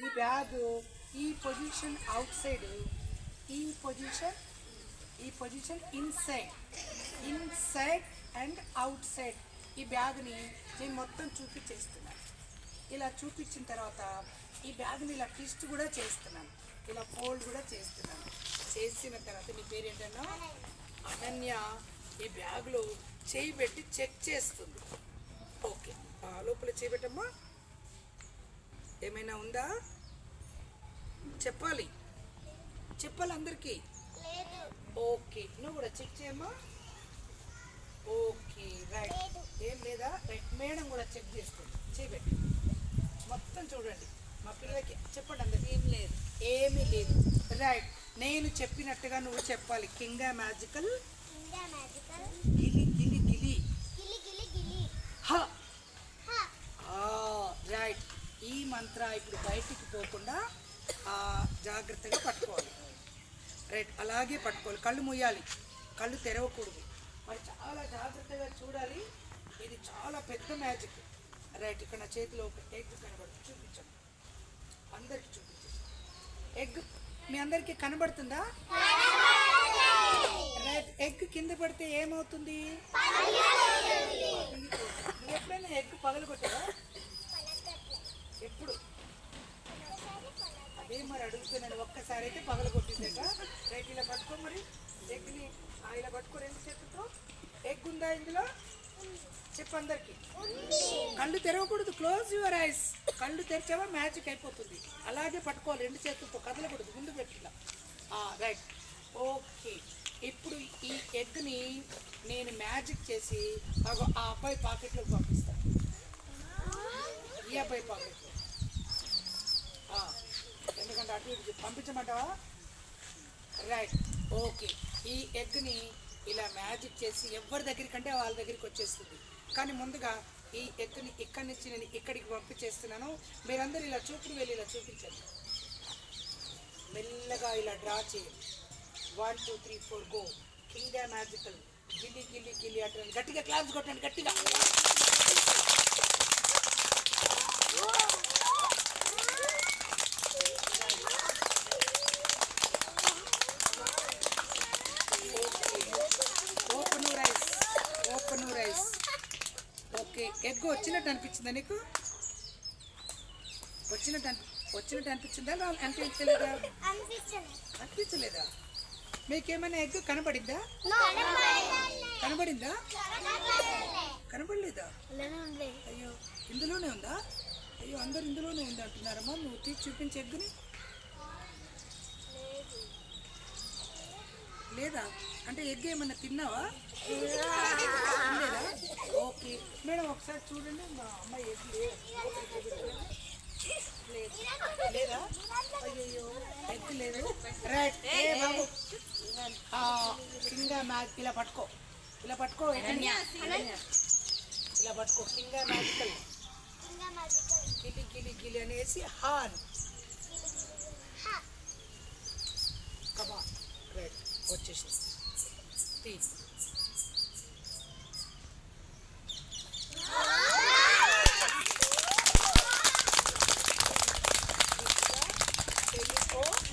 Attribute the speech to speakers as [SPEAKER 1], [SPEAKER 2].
[SPEAKER 1] ఈ బ్యాగ్ ఈ position out side, ఈ position inside and out side. ఈ బ్యాగ్ని నేను మొత్తం చూపించేస్తున్నాను. ఇలా చూపించిన తర్వాత ఈ బ్యాగ్ని ఇలా ట్విస్ట్ కూడా చేస్తున్నాను, ఇలా ఫోల్డ్ కూడా చేస్తున్నాను. చేసిన తర్వాత నీ పేరు ఏంటన్నా? అనన్య ఈ బ్యాగ్లో చేయి పెట్టి చెక్ చేస్తుంది. ఓకే, లోపల చేయి పెట్టమ్మా. ఏమైనా ఉందా? చెప్పాలి అందరికీ. ఓకే, నువ్వు కూడా చెక్ చేయమ్మా. ఓకే రైట్, ఏం లేదా? రైట్, మేడం కూడా చెక్ చేస్తుంది. చేయబెట్టి మొత్తం చూడండి. మా పిల్లలకి చెప్పండి అందరికి. ఏమీ లేదు. రైట్, నేను చెప్పినట్టుగా నువ్వు చెప్పాలి. కింగ్ మ్యాజికల్ గిలి గిలి గిలి హ. రైట్, ఈ మంత్ర ఇప్పుడు బయటికి పోకుండా జాగ్రత్తగా పట్టుకోవాలి. రైట్, అలాగే పట్టుకోవాలి. కళ్ళు మూయాలి, కళ్ళు తెరవకూడదు. మరి చాలా జాగ్రత్తగా చూడాలి. ఇది చాలా పెద్ద మ్యాజిక్. రైట్, ఇక్కడ నా చేతిలో ఒక ఎగ్ కనబడుతుంది, చూపించండి అందరికి. చూపించండి ఎగ్. మీ అందరికీ కనబడుతుందా? రైట్, ఎగ్ కింద పడితే ఏమవుతుంది? నువ్వు ఎప్పుడైనా ఎగ్ పగలగొట్టావా? ఎప్పుడు? అదే మరి అడుగుతున్నాను. ఒక్కసారి అయితే పగలగొట్టిందట. రైట్, ఇలా పట్టుకో. మరి ఎగ్ని ఇలా పట్టుకో రెండు చేతులతో. ఎగ్ ఉందా ఇందులో? చెప్పు అందరికి. కళ్ళు తెరవకూడదు. Close your eyes. కళ్ళు తెరిచావా మ్యాజిక్ అయిపోతుంది. అలాగే పట్టుకోవాలి రెండు చేతులతో, కదలకూడదు. ముందు పెట్టిలా. Right, okay. ఇప్పుడు ఈ ఎగ్ని నేను మ్యాజిక్ చేసి ఆ అబ్బాయి పాకెట్లోకి పంపిస్తాను. ఈ అబ్బాయి పాకెట్లో. ఎందుకంటే అటు ఇటు పంపించమంటావా? Right, okay. ఈ ఎగ్ని ఇలా మ్యాజిక్ చేసి ఎవరి దగ్గరికంటే వాళ్ళ దగ్గరికి వచ్చేస్తుంది. కానీ ముందుగా ఈ ఎగ్ని ఇక్కడి నుంచి నేను ఇక్కడికి పంపించేస్తున్నాను. మీరందరూ ఇలా చూపుడు వెళ్ళి ఇలా చూపించండి. మెల్లగా ఇలా డ్రా చేయండి. 1 2 3 4 గో. కింగ్ మ్యాజికల్ గిల్లి గిల్లి గిల్లి అంటారు. గట్టిగా క్లాప్స్ కొట్టండి, గట్టిగా. Open rice. ఓకే, ఎగ్ వచ్చినట్టు అనిపించిందా నీకు? వచ్చినట్టు అనిపించిందా? అనిపించలేదా? అనిపించలేదా? మీకేమైనా ఎగ్ కనబడిందా? కనబడలేదా? అయ్యో, ఇందులోనే ఉందా? అయ్యో, అందరు ఇందులోనే ఉంది అంటున్నారమ్మా. నువ్వు తీసి చూపించే ఎగ్గుని. లేదా అంటే ఎగ్ ఏమన్నా తిన్నావా? లేదా? ఓకే మేడం, ఒకసారి చూడండి. మా అమ్మాయి ఎగ్ లేదా? అయ్యో, ఎగ్ లేదు. రైట్, బాబు కింగ్ మ్యాజిక్. ఇలా పట్టుకో, ఇలా పట్టుకో. ఇలా పట్టుకో. కింగ్ మ్యాజికల్ గిలి గిలి గిలి అనేసి హాన్. కమా. రైట్, వచ్చేసి